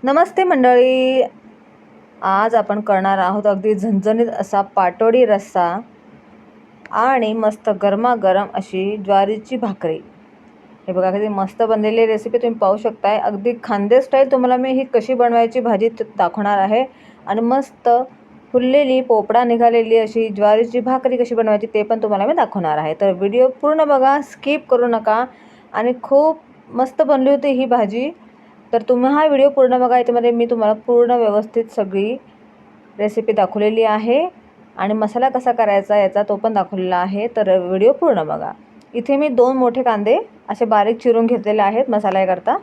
नमस्ते मंडळी. आज आपण करणार आहोत अगदी झणझणीत असा पाटोडी रस्सा आणि मस्त गरमागरम अशी ज्वारीची भाकरी. हे बघा किती मस्त बनलेली रेसिपी तुम्ही पाहू शकताय. अगदी खानदेश स्टाईल तुम्हाला मी ही कशी बनवायची भाजी दाखवणार आहे आणि मस्त फुललेली पोपडा निघालेली अशी ज्वारीची भाकरी कशी बनवायची ते पण तुम्हाला मी दाखवणार आहे. तर व्हिडिओ पूर्ण बघा, स्किप करू नका. आणि खूप मस्त बनली होती ही भाजी. तर तुम्ही हा व्हिडिओ पूर्ण बघा. याच्यामध्ये मी तुम्हाला पूर्ण व्यवस्थित सगळी रेसिपी दाखवलेली आहे आणि मसाला कसा करायचा याचा तो पण दाखवलेला आहे. तर व्हिडिओ पूर्ण बघा. इथे मी 2 मोठे कांदे असे बारीक चिरून घेतलेले आहेत मसाल्याकरता.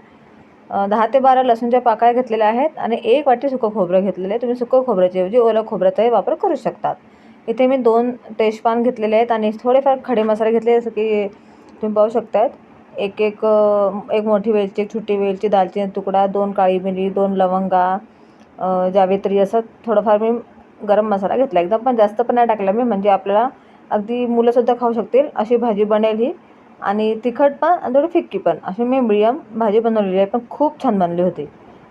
10 ते 12 लसूणच्या पाकळ्या घेतलेल्या आहेत आणि 1 वाटी सुकं खोबरं घेतलेलं आहे. तुम्ही सुकं खोबऱ्याच्या ऐवजी ओलं खोबऱ्याचाही वापर करू शकतात. इथे मी 2 तेजपान घेतलेले आहेत आणि थोडेफार खडे मसाले घेतले, जसं की तुम्ही पाहू शकतात. एक मोठी वेलची, एक छोटी वेलची, दालचिनी तुकडा, 2 काळी मिरी, 2 लवंगा, जावित्री, असं थोडंफार मी गरम मसाला घेतला. एकदम पण जास्त पण नाही टाकला मी, म्हणजे आपल्याला अगदी मुलंसुद्धा खाऊ शकतील अशी भाजी बनेल ही. आणि तिखट पण आणि थोडी फिक्की पण, अशी मी मिडियम भाजी बनवलेली आहे, पण खूप छान बनली होती.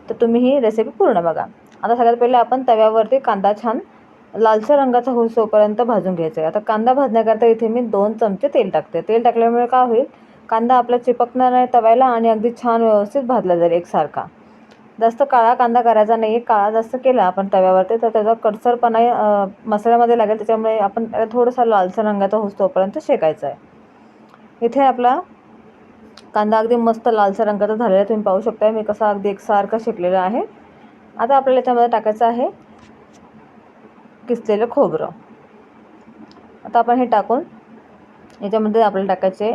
तर तुम्ही ही रेसिपी पूर्ण बघा. आता सगळ्यात पहिले आपण तव्यावरती कांदा छान लालसर रंगाचा होईपर्यंत भाजून घ्यायचा आहे. आता कांदा भाजण्याकरता इथे मी 2 चमचे तेल टाकते. तेल टाकल्यामुळे काय होईल, कांदा आपला चिपकणार नाही तव्याला आणि अगदी छान व्यवस्थित भाजला जाईल एकसारखा. जास्त काळा कांदा करायचा नाही. काळा जास्त केला आपण तव्यावरती तर त्याचा कडसरपणा मसाल्यामध्ये लागेल. त्याच्यामुळे आपण त्याला थोडंसं लालसर रंगाचा होईपर्यंत शेकायचा आहे. इथे आपला कांदा अगदी मस्त लालसर रंगाचा झालेला आहे. तुम्ही पाहू शकता मी कसा अगदी एकसारखा शेकलेला आहे. आता आपल्याला याच्यामध्ये टाकायचं आहे किसलेलं खोबरं. आता आपण हे टाकून याच्यामध्ये आपल्याला टाकायचे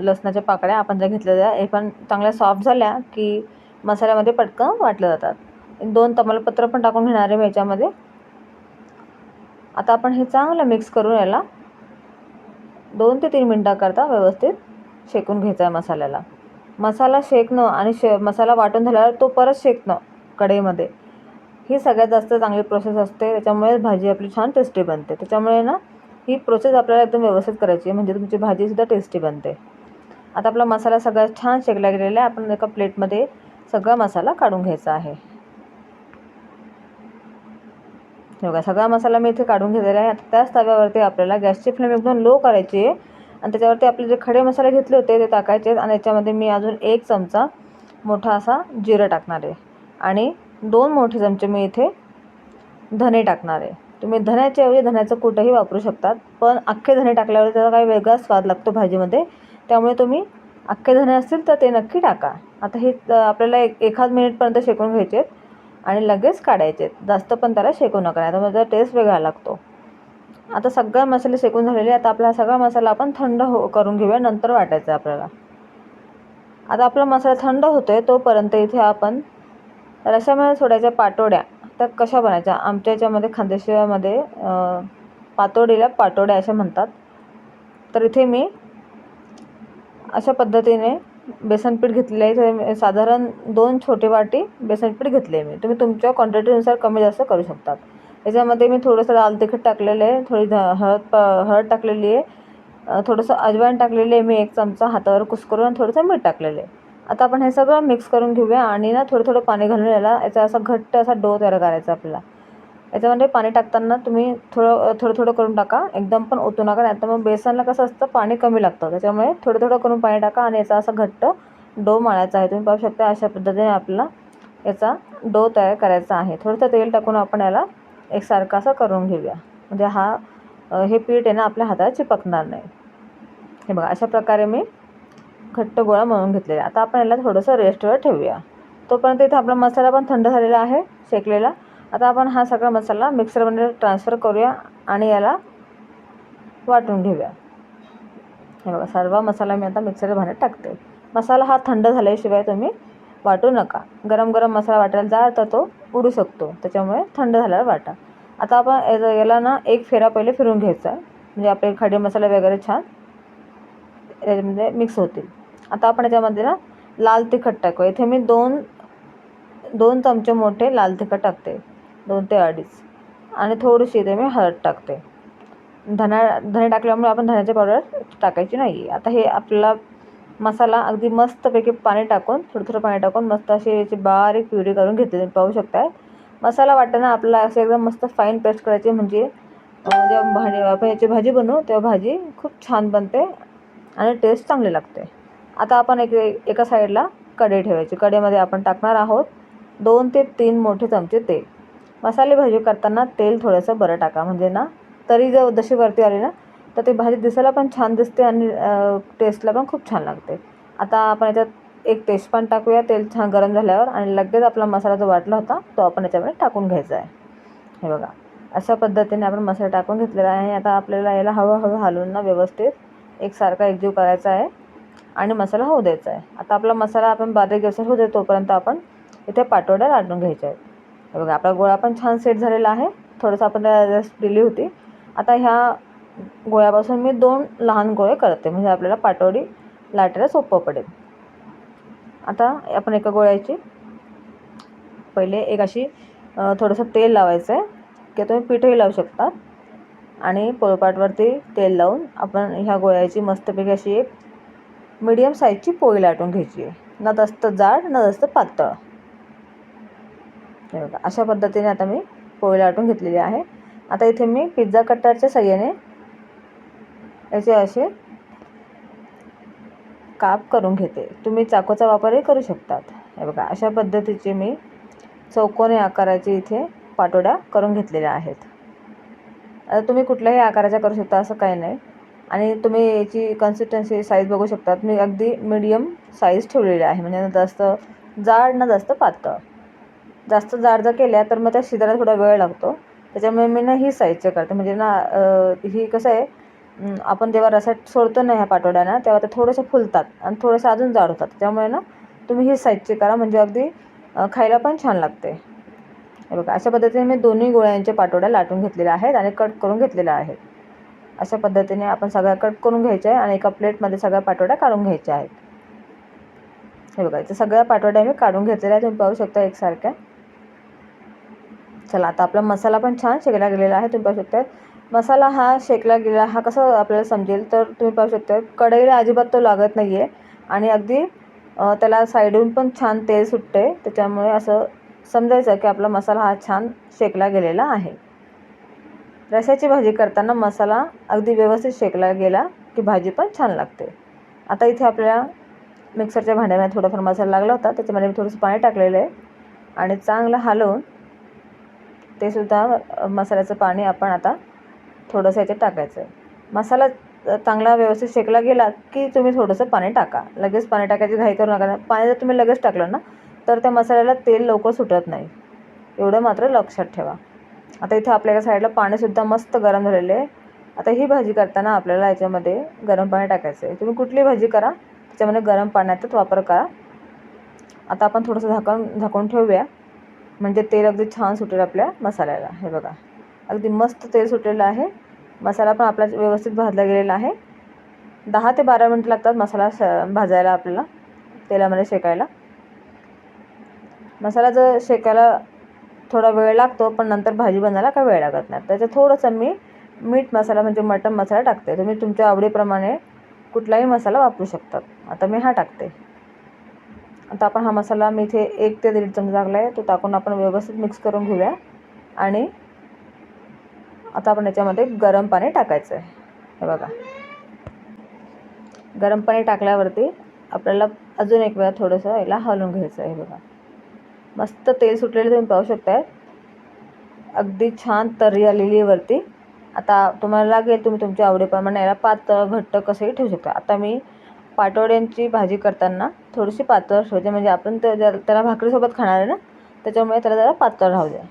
लसणाच्या पाकळ्या आपण ज्या घेतलेल्या, हे पण चांगल्या सॉफ्ट झाल्या की मसाल्यामध्ये पटकन वाटल्या जातात. 2 तमालपत्र पण टाकून घेणार आहे मी याच्यामध्ये. आता आपण हे चांगलं मिक्स करून याला 2 ते 3 मिनिटाकरता व्यवस्थित शेकून घ्यायचं आहे मसाल्याला. मसाला शेकणं आणि मसाला वाटून झाल्यावर तो परत शेकणं कढईमध्ये, ही सगळ्यात जास्त चांगली प्रोसेस असते. त्याच्यामुळे भाजी आपली छान टेस्टी बनते. त्याच्यामुळे ना ही प्रोसेस आपल्याला एकदम व्यवस्थित करायची आहे, म्हणजे तुमची भाजीसुद्धा टेस्टी बनते. आता आपला मसाला सगळा छान शेकला गेलेला आहे. आपण एका प्लेटमध्ये सगळा मसाला काढून घ्यायचा आहे. हे बघा, सगळा मसाला मी इथे काढून घेतलेला आहे. आता त्याच तव्यावरती आपल्याला गॅसची फ्लेम एकदम लो करायची आहे आणि त्याच्यावरती आपले जे खडे मसाले घेतले होते ते टाकायचे आणि याच्यामध्ये मी अजून 1 चमचा मोठा असा जिरं टाकणार आहे आणि 2 मोठे चमचे मी इथे धने टाकणार आहे. तुम्ही धण्याच्या ऐवजी धण्याचं कुठंही वापरू शकतात, पण अख्खे धने टाकल्यावर त्याचा काही वेगळा स्वाद लागतो भाजीमध्ये. त्यामुळे तुम्ही अख्खे धने असतील तर ते नक्की टाका. आता हे आपल्याला 1 मिनिटपर्यंत शेकून घ्यायचे आणि लगेच काढायचे. जास्त पण त्याला शेकू नका, नाही तर त्याचा टेस्ट वेगळा लागतो. आता सगळा मसाले शेकून झालेले. आता आपला सगळा मसाला आपण थंड करून घेऊया, नंतर वाटायचा आपल्याला. आता आपला मसाला थंड होतोय तोपर्यंत इथे आपण रश्श्यामध्ये सोडायच्या पाटोड्या त्या कशा बनायच्या. आमच्या याच्यामध्ये खानदेशामध्ये पातोडीला पाटोड्या असे म्हणतात. तर इथे मी अशा पद्धतीने बेसनपीठ घेतलेलं आहे. तर साधारण 2 छोटे वाटी बेसनपीठ घेतले आहे मी. तुम्ही तुमच्या क्वांटिटीनुसार कमी जास्त करू शकतात. याच्यामध्ये मी थोडंसं लाल तिखट टाकलेलं आहे, थोडी हळद टाकलेली आहे, थोडंसं अजवाईन टाकलेली आहे मी 1 चमचा हातावर कुस्करून, थोडंसं मीठ टाकलेलं आहे. आता आपण हे सगळं मिक्स करून घेऊया आणि ना थोडं थोडं पाणी घालून याचा असा घट्ट असा डो तयार करायचा आपल्याला. याच्यामध्ये पाणी टाकताना तुम्ही थोडं थोडं करून टाका, एकदम पण ओतू नका, नाही तर मग बेसनला कसं असतं पाणी कमी लागतं. त्याच्यामुळे थोडं थोडं करून पाणी टाका आणि याचा असा घट्ट डो मळायचा आहे. तुम्ही पाहू शकता अशा पद्धतीने आपल्याला याचा डो तयार करायचा आहे. थोडंसं तेल टाकून आपण याला एकसारखं असं करून घेऊया, म्हणजे हे पीठ आहे ना आपल्या हाताला चिपकणार नाही. हे बघा, अशा प्रकारे मी घट्ट गोळा मळून घेतलेला. आता आपण याला थोडंसं रेस्टवर ठेवूया. तोपर्यंत इथे आपला मसाला पण थंड झालेला आहे शेकलेला. आता आपण हा सगळा मसाला मिक्सरमध्ये ट्रान्सफर करूया आणि याला वाटून घेऊया. हे बघा, सर्व मसाला मी आता मिक्सरच्या भांड्यात टाकते. मसाला हा थंड झाल्याशिवाय तुम्ही वाटू नका. गरम गरम मसाला वाटायला जा तर तो उडू शकतो, त्याच्यामुळे थंड झाल्यावर वाटा. आता आपण याला ना 1 फेरा पहिले फिरून घ्यायचा आहे, म्हणजे आपले खडे मसाले वगैरे छान याच्यामध्ये मिक्स होतील. आता आपण याच्यामध्ये ना लाल तिखट टाकू. इथे मी 2 चमचे मोठे लाल तिखट टाकते, 2 ते 2.5, आणि थोडीशी इथे मी हळद टाकते. धने टाकल्यामुळे आपण धण्याची पावडर टाकायची नाही. आता हे आपल्याला मसाला अगदी मस्तपैकी पाणी टाकून थोडं पाणी टाकून मस्त अशी याची बारीक प्युरी करून घेतली. तुम्ही पाहू शकता मसाला वाटताना आपल्याला असं एकदम मस्त फाईन पेस्ट करायची, म्हणजे जेव्हा आपण याची भाजी बनवू तेव्हा भाजी खूप छान बनते आणि टेस्ट चांगली लागते. आता आपण एका साईडला कढई ठेवायची. कढईमध्ये आपण टाकणार आहोत 2 ते 3 मोठे चमचे तेल. मसाले भाजी करताना तेल थोडंसं बरं टाका, म्हणजे ना तरी जर जशी वरती आली ना तर ती भाजी दिसायला पण छान दिसते आणि टेस्टला पण खूप छान लागते. आता आपण याच्यात एक तेजपान टाकूया तेल छान गरम झाल्यावर, आणि लगेच आपला मसाला जो वाटला होता तो आपण याच्यामध्ये टाकून घ्यायचा आहे. हे बघा, अशा पद्धतीने आपण मसाला टाकून घेतलेला आहे. आता आपल्याला याला हळूहळू हलवून ना व्यवस्थित एकसारखा एकजीव करायचा आहे आणि मसाला होऊ द्यायचा आहे. आता आपला मसाला आपण बारीक गॅसवर होऊ दे तोपर्यंत आपण इथे पाटवड्या लाटून घ्यायच्या आहेत. हे बघा, आपला गोळा पण छान सेट झालेला आहे. थोडंसं आपण रेस्ट दिली होती. आता ह्या गोळ्यापासून मी 2 लहान गोळे करते, म्हणजे आपल्याला पाटवडी लाटायला सोपं पडेल. आता आपण एका गोळ्याची पहिले एक अशी थोडंसं तेल लावायचं आहे, की तुम्ही पीठही लावू शकता. आणि पोळपाटवरती तेल लावून आपण ह्या गोळ्याची मस्तपैकी अशी एक मीडियम साईजची पोळी लाटून घ्यायची आहे. ना जास्त जाड ना जास्त पातळ. हे बघा, अशा पद्धतीने आता मी पोळी लाटून घेतलेली आहे. आता इथे मी पिझ्झा कटरच्या साहाय्याने याचे असे काप करून घेते. तुम्ही चाकूचा वापरही करू शकतात. हे बघा, अशा पद्धतीचे मी चौकोनी आकाराचे इथे पाटोड्या करून घेतलेल्या आहेत. आता तुम्ही कुठल्याही आकाराच्या करू शकता, असं काही नाही. आणि तुम्ही याची कन्सिस्टन्सी साईज बघू शकतात. मी अगदी मीडियम साईज ठेवलेली आहे, म्हणजे ना जास्त जाड ना जास्त पातळ. जास्त जाड जर केल्या तर मग त्या शिजायला थोडा वेळ लागतो. त्याच्यामुळे मी ना ही साईजचे करते, म्हणजे ना ही कसं आहे, आपण जेव्हा रसात सोडतो ना ह्या पाटोड्यांना तेव्हा ते थोडेसे फुलतात आणि थोडेसे अजून जाड होतात. त्यामुळे ना तुम्ही ही साईजची करा, म्हणजे अगदी खायला पण छान लागते. हे बघा, अशा पद्धतीने मी दोन्ही गोळ्यांच्या पाटोड्या लाटून घेतलेल्या आहेत आणि कट करून घेतलेल्या आहेत. अशा पद्धतीने आपण सगळ्या कट करून घ्यायच्या आहे आणि एका प्लेटमध्ये सगळ्या पाटोड्या काढून घ्यायच्या आहेत. हे बघा, इथे सगळ्या पाटोड्या मी काढून घेतलेल्या आहेत. तुम्ही पाहू शकता एकसारख्या. चला, आता आपला मसाला पण छान शेकला गेलेला आहे. तुम्ही पाहू शकता मसाला हा शेकला गेलेला हा कसं आपल्याला समजेल, तर तुम्ही पाहू शकता कढईला अजिबात तो लागत नाही आहे आणि अगदी त्याला साईडून पण छान तेल सुटते. त्याच्यामुळे असं समजायचं की आपला मसाला हा छान शेकला गेलेला आहे. रस्याची भाजी करताना मसाला अगदी व्यवस्थित शेकला गेला की भाजी पण छान लागते. आता इथे आपल्याला मिक्सरच्या भांड्यामध्ये थोडाफार मसाला लागला होता, त्याच्यामध्ये मी थोडंसं पाणी टाकलेलं आहे आणि चांगलं हलवून ते सुद्धा मसाल्याचं पाणी आपण आता थोडंसं याच्यात टाकायचं आहे. मसाला चांगला व्यवस्थित शेकला गेला की तुम्ही थोडंसं पाणी टाका. लगेच पाणी टाकायची घाई करू नका. पाणी जर तुम्ही लगेच टाकलं ना तर त्या मसाल्याला तेल लवकर सुटत नाही, एवढं मात्र लक्षात ठेवा. आता इथे आपल्या साईडला पाणीसुद्धा मस्त गरम झालेलं आहे. आता ही भाजी करताना आपल्याला याच्यामध्ये गरम पाणी टाकायचं आहे. तुम्ही कुठली भाजी करा त्याच्यामध्ये गरम पाण्याचाच वापर करा. आता आपण थोडंसं झाकून ठेवूया, म्हणजे तेल अगदी छान सुटेल आपल्या मसाल्याला. हे बघा, अगदी मस्त तेल सुटलेलं आहे. मसाला पण आपला व्यवस्थित भाजला गेलेला आहे. 10 ते 12 मिनिटं लागतात मसाला भाजायला आपल्याला, तेलामध्ये शेकायला. मसाला जर शेकायला थोडा वेळ लागतो, पण नंतर भाजी बनायला काही वेळ लागत नाही. त्याच्यात थोडंसं मी मीठ मसाला म्हणजे मटण मसाला टाकते. तुम्ही तुमच्या आवडीप्रमाणे कुठलाही मसाला वापरू शकतात. आता मी हा टाकते. आता आपण हा मसाला मी इथे 1 ते 1.5 चमचा टाकला आहे, तो टाकून आपण व्यवस्थित मिक्स करून घेऊया. आणि आता आपण याच्यामध्ये गरम पाणी टाकायचं आहे. हे बघा, गरम पाणी टाकल्यावरती आपल्याला अजून एक वेळा थोडंसं याला हलवून घ्यायचं आहे. हे बघा, मस्त तेल सुटलेलं तुम्ही पाहू शकताय. अगदी छान तर्री आलेली वरती. आता तुम्हाला लागेल तुम्ही तुमच्या आवडीप्रमाणे याला पातळ घट्ट कसंही ठेवू शकता. आता मी पाटोड्यांची भाजी करताना थोडीशी पातळ ठेवते, म्हणजे आपण त्याला भाकरीसोबत खाणार आहे ना, त्याच्यामुळे त्याला जरा पातळ राहू द्या.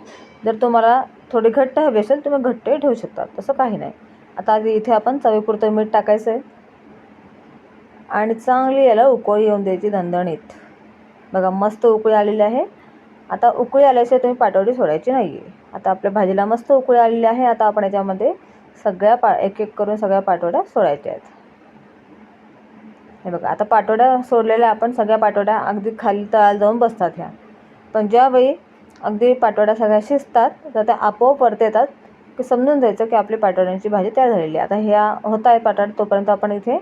जर तुम्हाला थोडी घट्ट हवी असेल तुम्ही घट्टही ठेवू शकता, तसं काही नाही. आता इथे आपण चवीपुरतं मीठ टाकायचं आहे आणि चांगली याला उकळी येऊन द्यायची दणदणीत. बघा, मस्त उकळी आलेली आहे. आता उकळी आल्याशिवाय तुम्ही पाटोडी सोडायची नाही आहे. आता आपल्या भाजीला मस्त उकळी आलेली आहे. आता आपण याच्यामध्ये सगळ्या एक एक करून सगळ्या पाटोड्या सोडायच्या आहेत. हे बघा, आता पाटोड्या सोडलेल्या आपण सगळ्या पाटोड्या अगदी खाली तळाला जाऊन बसतात ह्या. पण ज्यावेळी अगदी पाटोड्या सगळ्या शिजतात तर त्या आपोआप वरती येतात की समजून जायचं की आपली पाटोड्यांची भाजी तयार झालेली आहे. आता ह्या होत आहेत पाटोड्या, तोपर्यंत आपण इथे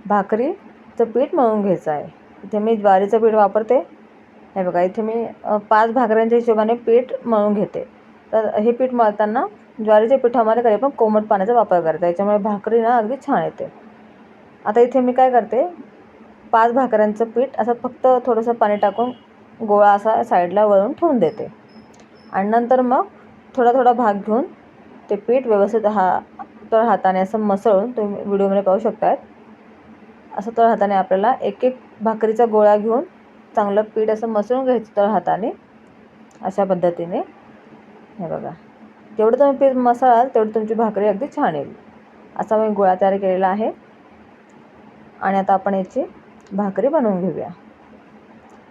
भाकरी पीठ मळून घ्यायचं आहे. इथे मी ज्वारीचं पीठ वापरते. हे बघा इथे मी 5 भाकऱ्यांच्या हिशोबाने पीठ मळून घेते. तर हे पीठ मळताना ज्वारीच्या पिठामध्ये कधी पण कोमट पाण्याचा वापर करायचा, याच्यामुळे भाकरी ना अगदी छान येते. आता इथे मी काय करते, 5 भाकऱ्यांचं पीठ असं फक्त थोडंसं पाणी टाकून गोळा असा साईडला वळून ठेवून देते आणि नंतर मग थोडा थोडा भाग घेऊन ते पीठ व्यवस्थित तळ हाताने असं मसळून, तुम्ही व्हिडिओमध्ये पाहू शकतात, असं तळ हाताने आपल्याला एक एक भाकरीचा गोळा घेऊन चांगलं पीठ असं मसळून घ्यायचं तळ हाताने अशा पद्धतीने. हे बघा, जेवढं तुम्ही पीठ मसळाल तेवढी तुमची भाकरी अगदी छान येईल. असा मी गोळा तयार केलेला आहे आणि आता आपण याची भाकरी बनवून घेऊया.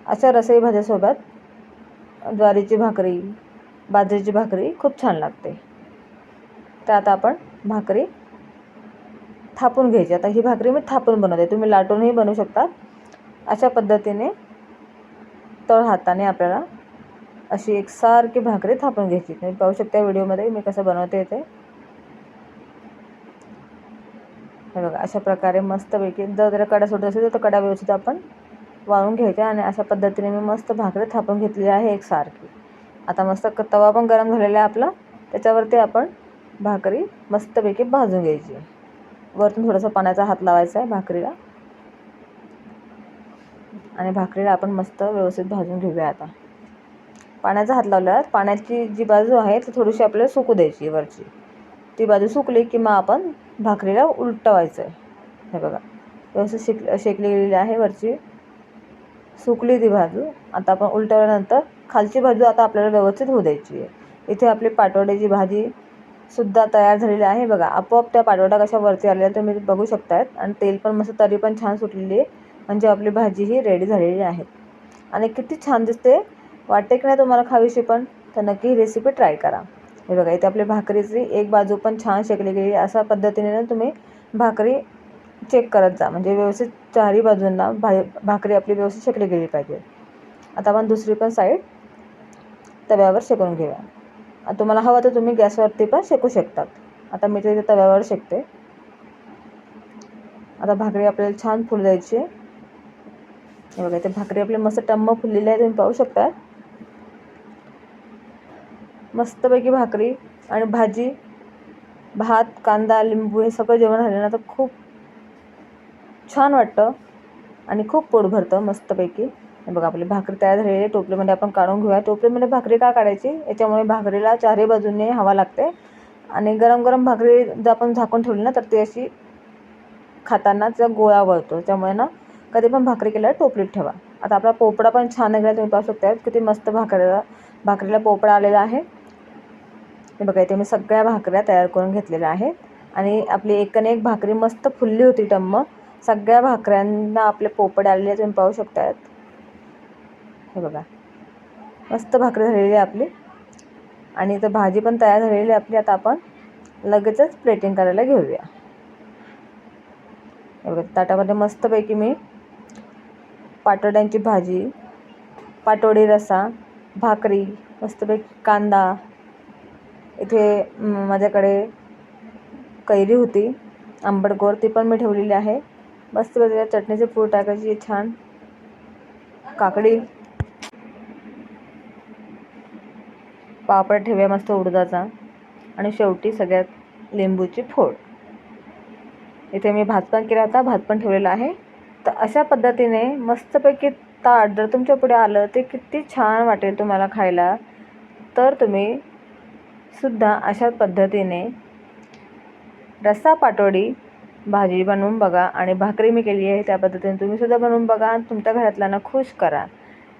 अशा रसाई भाज्यासोबत ज्वारीची भाकरी, बाजरीची भाकरी खूप छान लागते. तर आता आपण भाकरी थापून घ्यायची. आता ही भाकरी मी थापून बनवते, तुम्ही लाटूनही बनवू शकता. अशा पद्धतीने तळ हाताने आपल्याला अशी एकसारखी भाकरी थापून घ्यायची. तुम्ही पाहू शकता व्हिडिओमध्ये मी कसं बनवते ते. हे बघा, अशा प्रकारे मस्तपैकी जर कडा सुटत असेल तर कडा व्यवस्थित आपण वाळून घ्यायच्या आणि अशा पद्धतीने मी मस्त भाकरी थापून घेतलेली आहे एकसारखी. आता मस्त तवा पण गरम झालेला आहे आपला, त्याच्यावरती आपण भाकरी मस्तपैकी भाजून घ्यायची. वरतून थोडासा पाण्याचा हात लावायचा आहे भाकरीला आणि भाकरीला आपण मस्त व्यवस्थित भाजून घेऊया. आता पाण्याचा हात लावल्यावर पाण्याची जी बाजू आहे ती थोडीशी आपल्याला सुकू द्यायची वरची. ती बाजू सुकली की मग आपण भाकरीला उलटवायचं आहे. हे बघा, व्यवस्थित शेकली गेलेली आहे वरची, सुकली ती बाजू. आता आपण उलटवल्यानंतर खालची बाजू आता आपल्याला व्यवस्थित होऊ द्यायची आहे. इथे आपली पाटवड्याची भाजी सुद्धा तयार झालेली आहे. बघा, आपोआप त्या पाटवड्या कशा वरती आलेल्या तुम्ही बघू शकतायत आणि तेल पण मस्त तरी पण छान सुटलेली आहे. म्हणजे आपली भाजी ही रेडी झालेली आहे आणि किती छान दिसते. वाटते की नाही तुम्हाला खावीशी, पण तर नक्की ही रेसिपी ट्राय करा. हे बघा, इथे आपली भाकरीची एक बाजू पण छान शेकली गेली. अशा पद्धतीने तुम्ही भाकरी चेक करत जा, म्हणजे व्यवस्थित चारही बाजूंना भाकरी आपली व्यवस्थित शेकली गेली पाहिजे. आता आपण दुसरी पण साईड तव्यावर शेकून घेऊया. तुम्हाला हवं तर तुम्ही गॅसवरती पण शेकू शकतात. आता मी ते तव्यावर शेकते. आता भाकरी आपल्याला छान फुल द्यायची आहे. हे बघा, इथे भाकरी आपली मस्त टम्म फुललेली आहे, तुम्ही पाहू शकता. मस्तपैकी भाकरी आणि भाजी, भात, कांदा, लिंबू हे सगळं जेवण झालं ना तर खूप छान वाटतं आणि खूप पोट भरतं मस्तपैकी. हे बघा, आपली भाकरी तयार झालेली आहे. टोपलीमध्ये आपण काढून घेऊया. टोपलीमध्ये भाकरी का काढायची, याच्यामुळे भाकरीला चारही बाजूने हवा लागते आणि गरम गरम भाकरी जर आपण झाकून ठेवली ना तर ती अशी खाताना त्याचा गोळा वळतो. त्यामुळे ना कधी पण भाकरी केल्यावर टोपलीत ठेवा. आता आपला पोपडा पण छान निघाला, तुम्ही पाहू शकता किती मस्त भाकरीला पोपडा आलेला आहे. हे बघा, इथे मी सगळ्या भाकऱ्या तयार करून घेतलेल्या आहेत आणि आपली एकन एक भाकरी मस्त फुलली होती टम्म. सगळ्या भाकऱ्यांना आपले पोपडे आलेले तुम्ही पाहू शकतात. हे बघा, मस्त भाकरी झालेली आहे आपली आणि इथं भाजी पण तयार झालेली आहे आपली. आता आपण लगेचच प्लेटिंग करायला घेऊया. हे बघा, ताटामध्ये मस्तपैकी मी पाटोड्यांची भाजी, पाटोडी रस्सा, भाकरी, मस्तपैकी कांदा, इथे माझ्याकडे कैरी होती आंबट गोड, ती पण मी ठेवलेली आहे. मस्तपैकी चटणीची पूड टाकायची, छान काकडी, पापड ठेवूया मस्त उडदाचा आणि शेवटी सगळ्यात लिंबूची फोड. इथे मी भात पण केला होता, भात पण ठेवलेला आहे. तर अशा पद्धतीने मस्तपैकी ताट जर तुमच्या पुढे आलं ते किती छान वाटेल तुम्हाला खायला. तर तुम्ही सुद्धा अशा पद्धतीने रस्सा पाटोडी भाजी बनवून बघा आणि भाकरी मी केली आहे त्या पद्धतीने तुम्ही सुद्धा बनवून बघा आणि तुमच्या घरातल्यांना खुश करा.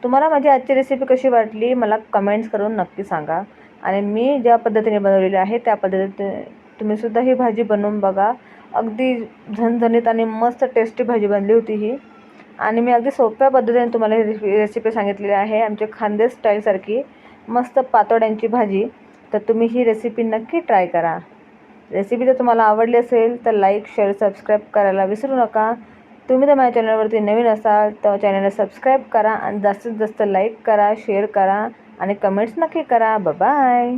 तुम्हाला माझी आजची रेसिपी कशी वाटली मला कमेंट्स करून नक्की सांगा आणि मी ज्या पद्धतीने बनवलेली आहे त्या पद्धतीने तुम्ही सुद्धा ही भाजी बनवून बघा. अगदी झणझणीत आणि मस्त टेस्टी भाजी बनली होती ही आणि मी अगदी सोप्या पद्धतीने तुम्हाला ही रेसिपी सांगितलेली आहे. आमची खानदेश स्टाईलसारखी मस्त पातोड्यांची भाजी. तर तुम्ही ही रेसिपी नक्की ट्राय करा. रेसिपी जर तुम्हाला आवडली असेल तर लाईक, शेअर, सबस्क्राईब करायला विसरू नका. तुम्ही जर माझ्या चॅनलवरती नवीन असाल तर चॅनलला सबस्क्राईब करा आणि जास्तीत जास्त लाईक करा, शेअर करा आणि कमेंट्स नक्की करा. बाय.